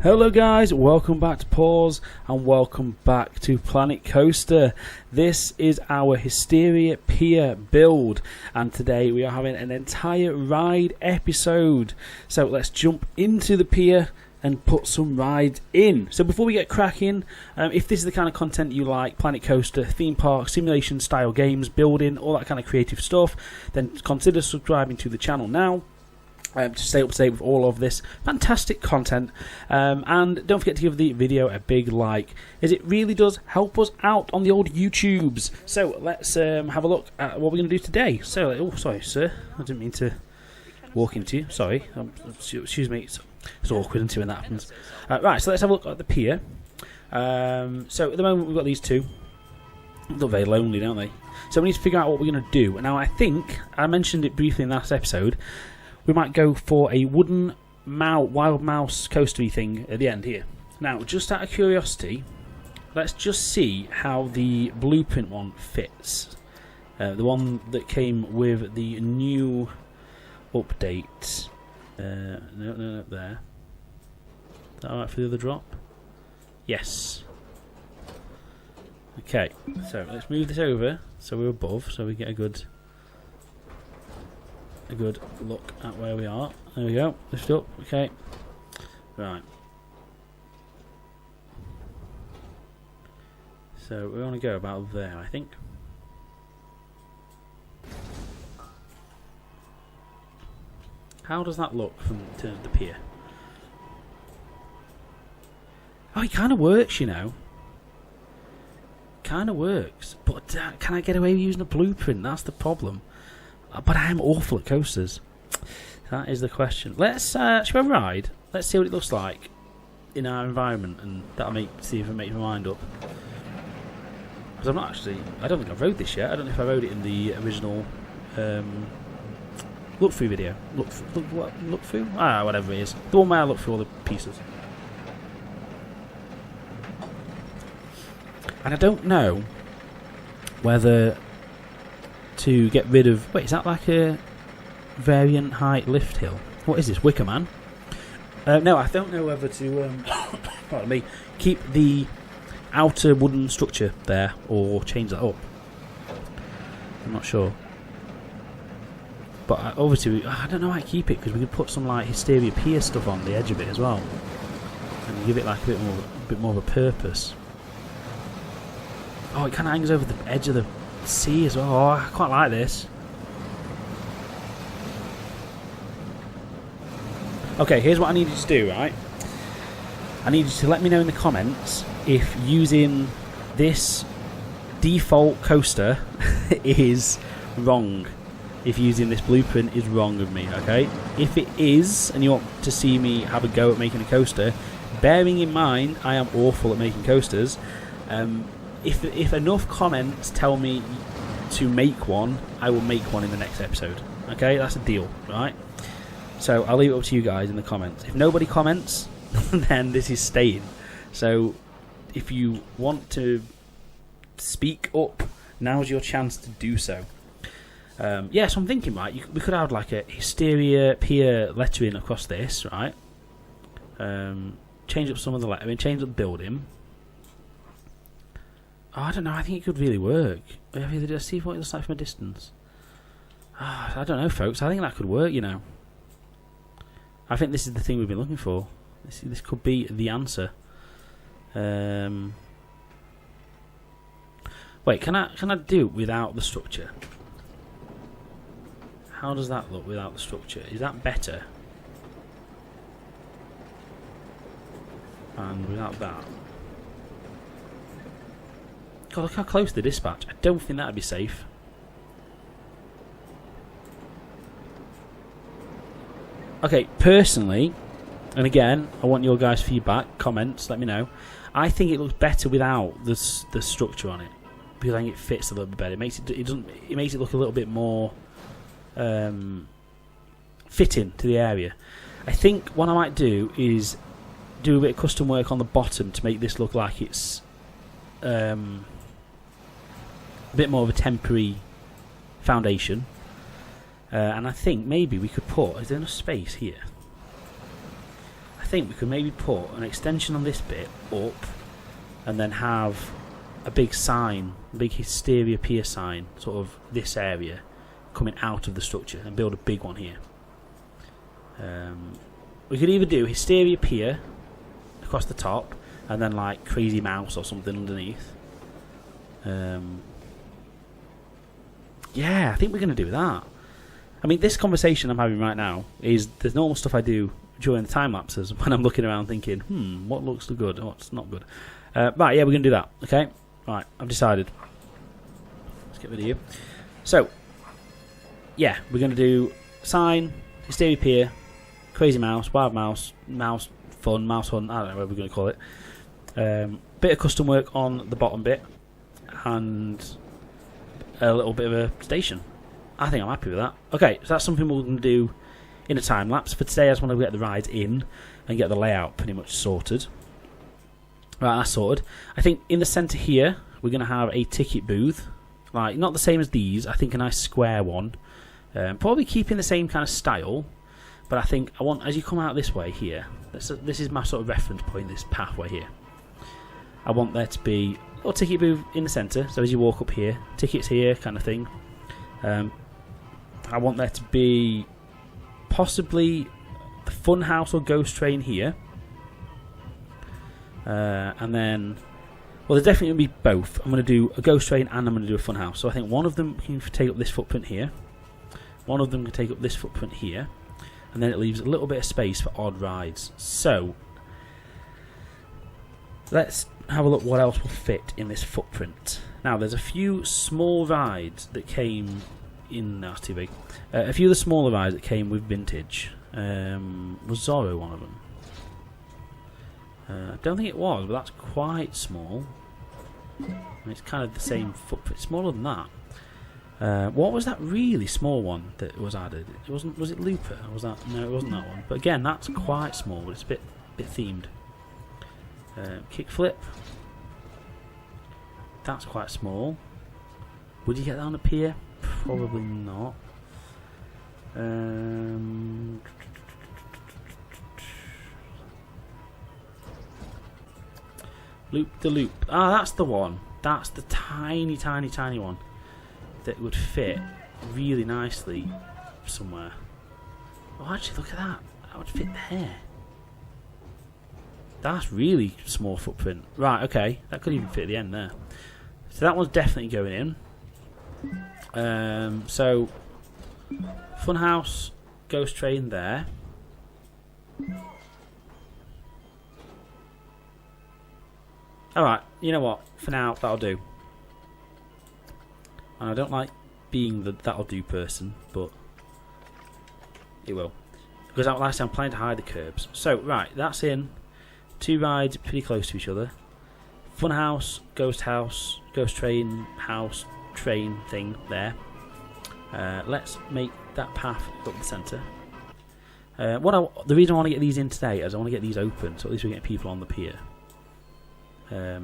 Hello guys, welcome back to Pause and welcome back to Planet Coaster. This is our Hysteria Pier build and today we are having an entire ride episode. So let's jump into the pier and put some rides in. So before we get cracking, if this is the kind of content you like, Planet Coaster, theme park, simulation style games, building, all that kind of creative stuff, then consider subscribing to the channel now. To stay up to date with all of this fantastic content, and don't forget to give the video a big like, as it really does help us out on the old YouTubes. So let's have a look at what we're going to do today. So, oh sorry sir, I didn't mean to walk into you, sorry, excuse me, it's awkward until when that happens. Right, so let's have a look at the pier. So at the moment we've got these two, they look very lonely, don't they? So we need to figure out what we're going to do. Now I think, I mentioned it briefly in the last episode, we might go for a wooden wild mouse coastery thing at the end here. Now, just out of curiosity, let's just see how the blueprint one fits. The one that came with the new update. No, there. Is that alright for the other drop? Yes. Okay, so let's move this over so we're above, so we get a good look at where we are. There we go, lift up, okay. Right. So we want to go about there, I think. How does that look from in terms of the pier? Oh, it kind of works, you know. Kind of works. But can I get away with using a blueprint? That's the problem. But I am awful at coasters. That is the question. Let's should we ride? Let's see what it looks like in our environment, and that'll see if it makes my mind up. Because I'm not actually. I don't think I've rode this yet. I don't know if I rode it in the original look through video. Look through? Whatever it is. The one where I look through all the pieces. And I don't know whether to get rid of... Wait, is that like a variant height lift hill? What is this, Wicker Man? No, I don't know whether to pardon me, keep the outer wooden structure there or change that up. I'm not sure. But obviously, I don't know how to keep it, because we could put some like Hysteria Pier stuff on the edge of it as well, and give it like a bit more of a purpose. Oh, it kind of hangs over the edge of the sea as well. Oh, I quite like this. Okay, here's what I need you to do, right? I need you to let me know in the comments if using this default coaster is wrong. If using this blueprint is wrong of me, okay? If it is, and you want to see me have a go at making a coaster, bearing in mind I am awful at making coasters, if enough comments tell me to make one, I will make one in the next episode. Okay, that's a deal, right? So I'll leave it up to you guys in the comments. If nobody comments, then this is staying. So if you want to speak up, now's your chance to do so. Yeah, so I'm thinking, right, we could have like a Hysteria Pier lettering across this, right? Change up some of the lettering, change up the building. Oh, I don't know, I think it could really work. Let's see what it looks like from a distance. I don't know, folks. I think that could work, you know. I think this is the thing we've been looking for. This could be the answer. Wait, can I do it without the structure? How does that look without the structure? Is that better? And without that? God, look how close to the dispatch. I don't think that would be safe. Okay, personally, and again, I want your guys' feedback, comments, let me know. I think it looks better without the structure on it, because I think it fits a little bit better. It makes it look a little bit more fitting to the area. I think what I might do is do a bit of custom work on the bottom to make this look like it's a bit more of a temporary foundation, and I think maybe we could put, is there enough space here? I I think we could maybe put an extension on this bit up, and then have a big sign, a big Hysteria Pier sign, sort of this area, coming out of the structure, and build a big one here. We could either do Hysteria Pier across the top, and then like Crazy Mouse or something underneath. Yeah, I think we're going to do that. I mean, this conversation I'm having right now is the normal stuff I do during the time lapses when I'm looking around thinking, what looks good, what's not good. Right, yeah, we're going to do that, okay? Right, I've decided. Let's get rid of you. So, yeah, we're going to do sign, Hysteria Pier, Crazy Mouse, Wild Mouse, Mouse Fun, Mouse Hunt, I don't know what we're going to call it. Bit of custom work on the bottom bit, and a little bit of a station. I think I'm happy with that. Okay, so that's something we're going to do in a time lapse. For today, I just want to get the rides in and get the layout pretty much sorted. Right, that's sorted. I think in the centre here, we're going to have a ticket booth. Like, not the same as these. I think a nice square one. Probably keeping the same kind of style. But I think I want, as you come out this way here, this is my sort of reference point, this pathway here. I want there to be a little ticket booth in the centre. So as you walk up here, tickets here kind of thing. I want there to be possibly the fun house or ghost train here. And then, well, there's definitely going to be both. I'm going to do a ghost train and I'm going to do a fun house. So I think one of them can take up this footprint here. One of them can take up this footprint here. And then it leaves a little bit of space for odd rides. So, let's have a look what else will fit in this footprint. Now, there's a few small rides that came in... No, that's too big. A few of the smaller rides that came with Vintage. Was Zorro one of them? I don't think it was, but that's quite small. And it's kind of the same footprint, smaller than that. What was that really small one that was added? It wasn't. Was it Looper? Or was that? No, it wasn't that one. But again, that's quite small, but it's a bit themed. Kickflip. That's quite small. Would you get that on a pier? Probably not. Loop the Loop. Ah, that's the one. That's the tiny, tiny, tiny one that would fit really nicely somewhere. Oh, actually, look at that. That would fit there. That's really small footprint. Right, okay. That could even fit at the end there. So that one's definitely going in. So, Funhouse, Ghost Train there. Alright, you know what? For now, that'll do. And I don't like being the that'll do person, but it will. Because last time I'm planning to hide the curbs. So, right, that's in. Two rides pretty close to each other. Funhouse, Ghost Train, House, Train thing there. Let's make that path up the centre. The reason I want to get these in today is I want to get these open, so at least we get people on the pier.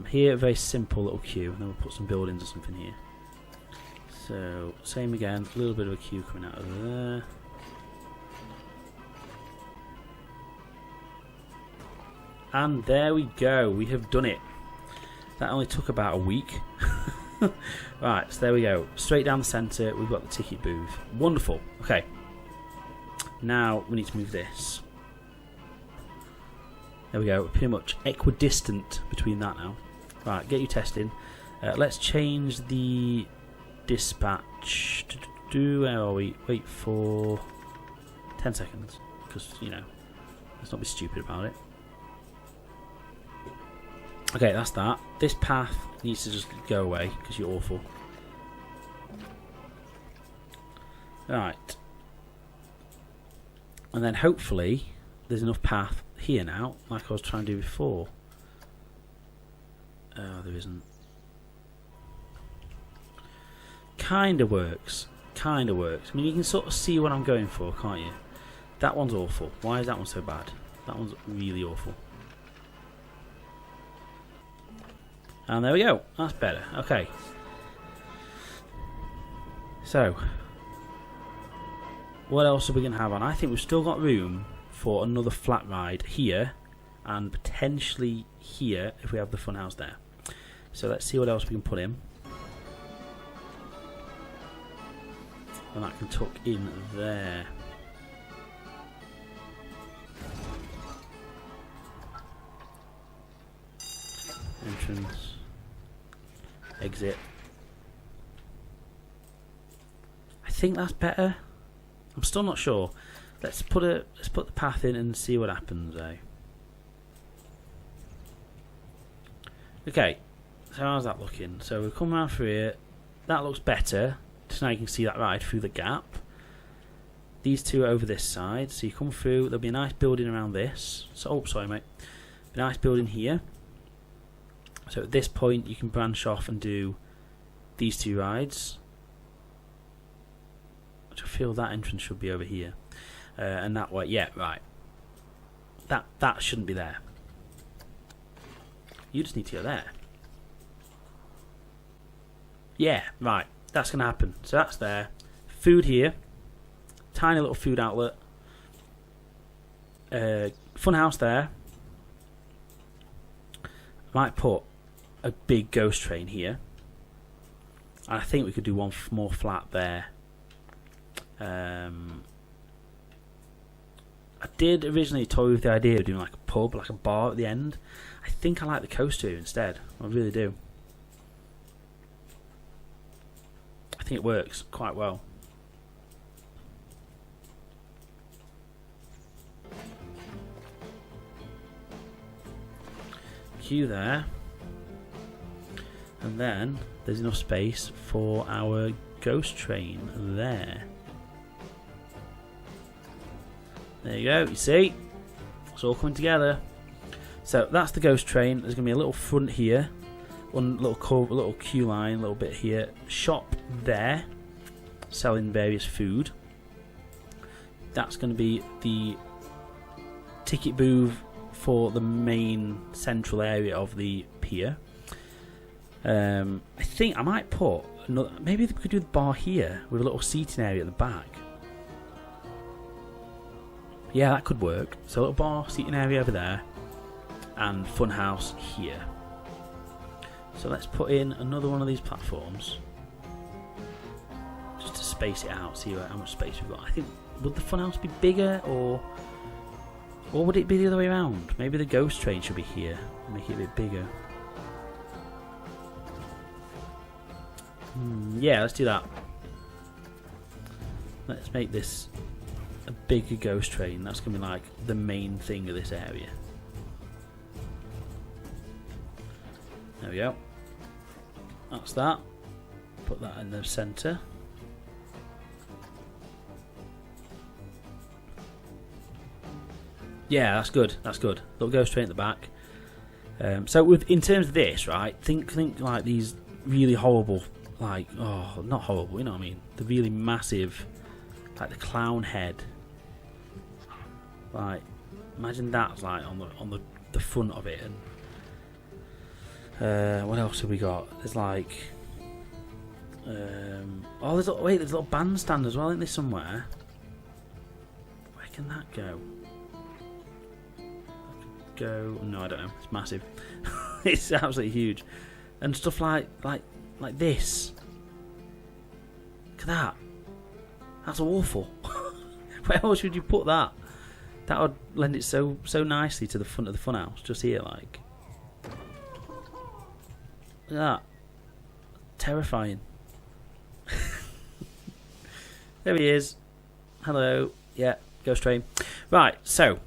Here, a very simple little queue, and then we'll put some buildings or something here. So, same again, a little bit of a queue coming out of there. And there we go, we have done it. That only took about a week. Right, so there we go. Straight down the centre, we've got the ticket booth. Wonderful. Okay. Now we need to move this. There we go. We're pretty much equidistant between that now. Right, get you testing. Let's change the dispatch. Where are we? Wait for 10 seconds. Because, you know, let's not be stupid about it. Okay, that's that. This path needs to just go away because you're awful. Right. And then hopefully there's enough path here now, like I was trying to do before. Oh, there isn't. Kinda works. Kinda works. I mean, you can sort of see what I'm going for, can't you? That one's awful. Why is that one so bad? That one's really awful. And there we go. That's better. Okay. So, what else are we going to have on? I think we've still got room for another flat ride here, and potentially here if we have the funhouse there. So let's see what else we can put in. And that can tuck in there. Entrance, exit. I think that's better. I'm still not sure. Let's put the path in and see what happens, eh? Okay, so how's that looking? So we've come around through here. That looks better. So now you can see that ride through the gap. These two are over this side. So you come through. There'll be a nice building around this. So, oh, sorry, mate. A nice building here. So at this point, you can branch off and do these two rides. Which I feel that entrance should be over here. And that way, yeah, right. That shouldn't be there. You just need to go there. Yeah, right. That's going to happen. So that's there. Food here. Tiny little food outlet. Funhouse there. Might put a big ghost train here. And I think we could do one more flat there. I did originally toy with the idea of doing like a pub, like a bar at the end. I think I like the coaster instead. I really do. I think it works quite well. Queue there. And then there's enough space for our ghost train there. There you go, you see? It's all coming together. So that's the ghost train. There's going to be a little front here. One little queue line, a little bit here. Shop there. Selling various food. That's going to be the ticket booth for the main central area of the pier. I think I might put another, maybe we could do the bar here with a little seating area at the back. Yeah, that could work. So a little bar, seating area over there, and funhouse here. So let's put in another one of these platforms, just to space it out, see how much space we've got. I think, would the funhouse be bigger, or would it be the other way around? Maybe the ghost train should be here, make it a bit bigger. Yeah, let's do that. Let's make this a bigger ghost train. That's going to be like the main thing of this area. There we go. That's that. Put that in the centre. Yeah, that's good. That's good. Little ghost train at the back. So in terms of this, right? Think like these really horrible, like, oh, not horrible. You know what I mean? The really massive, like the clown head. Like, imagine that's like on the front of it. And what else have we got? There's like, oh, there's a little bandstand as well, isn't there, somewhere? Where can that go? No, I don't know. It's massive. It's absolutely huge, and stuff like this. Look at that. That's awful. Where else would you put that? That would lend it so nicely to the front of the funhouse, just here, like. Look at that. Terrifying. There he is. Hello. Yeah, ghost train. Right, so.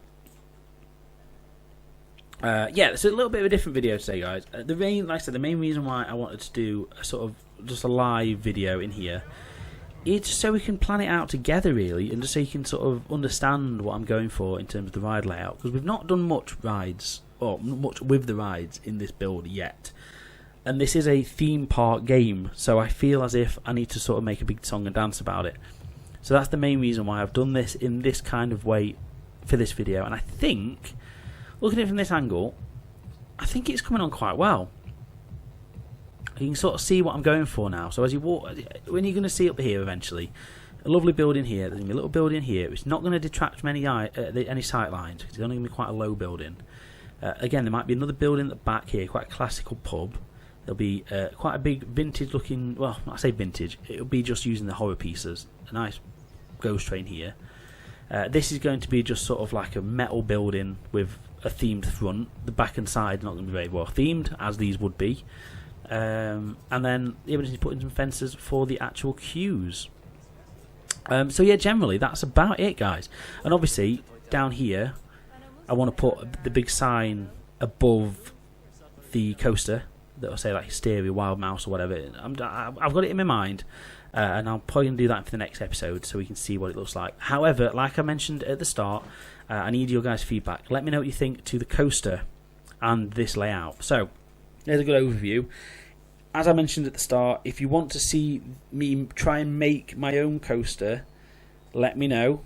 Yeah, it's a little bit of a different video today, guys. Like I said, the main reason why I wanted to do a sort of just a live video in here is just so we can plan it out together, really, and just so you can sort of understand what I'm going for in terms of the ride layout, because we've not done much rides or much with the rides in this build yet. And this is a theme park game, so I feel as if I need to sort of make a big song and dance about it. So that's the main reason why I've done this in this kind of way for this video. And I think, looking at it from this angle, I think it's coming on quite well. You can sort of see what I'm going for now. So as you walk, when you're going to see up here eventually, a lovely building here. There's going to be a little building here. It's not going to detract from any sight lines because it's only going to be quite a low building. Again, there might be another building at the back here, quite a classical pub. There'll be quite a big vintage looking, well, I say vintage, it'll be just using the horror pieces. A nice ghost train here. This is going to be just sort of like a metal building with a themed front. The back and side not going to be very well themed, as these would be. And then the ability to put in some fences for the actual queues. So yeah, generally that's about it, guys. And obviously down here I want to put the big sign above the coaster that will say like Hysteria, Wild Mouse or whatever. I've got it in my mind, and I'm probably going to do that for the next episode so we can see what it looks like. However, like I mentioned at the start, I need your guys' feedback. Let me know what you think to the coaster and this layout. So there's a good overview. As I mentioned at the start, if you want to see me try and make my own coaster, let me know.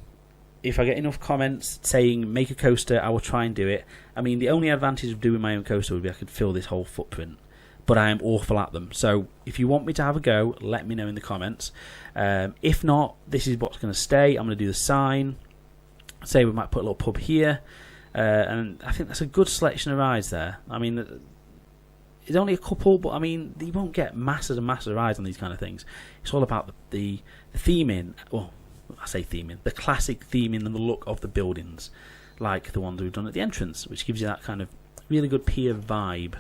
If I get enough comments saying make a coaster, I will try and do it. I mean, the only advantage of doing my own coaster would be I could fill this whole footprint, but I am awful at them. So if you want me to have a go, let me know in the comments. If not, this is what's going to stay. I'm going to do the sign. Say we might put a little pub here, and I think that's a good selection of rides there. I mean, it's only a couple, but I mean, you won't get masses and masses of rides on these kind of things. It's all about the theming. Well, I say theming, the classic theming and the look of the buildings, like the ones we've done at the entrance, which gives you that kind of really good pier vibe.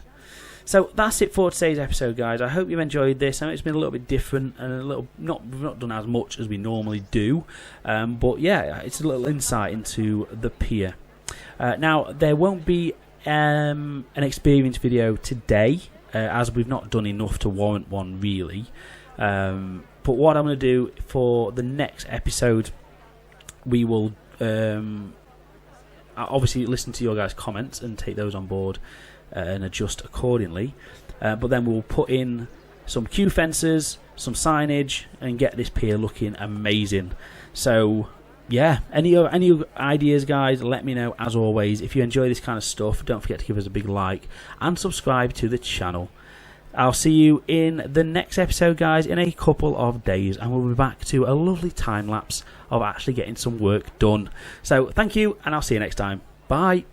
So that's it for today's episode, guys. I hope you enjoyed this. I know it's been a little bit different and we've not done as much as we normally do, but yeah, it's a little insight into the pier. Now there won't be an experience video today, as we've not done enough to warrant one really. But what I'm going to do for the next episode, we will obviously listen to your guys' comments and take those on board and adjust accordingly. But then we'll put in some queue fences, some signage, and get this pier looking amazing. So yeah, any ideas, guys, let me know. As always, if you enjoy this kind of stuff, don't forget to give us a big like and subscribe to the channel. I'll see you in the next episode, guys, in a couple of days, and we'll be back to a lovely time lapse of actually getting some work done. So thank you, and I'll see you next time. Bye.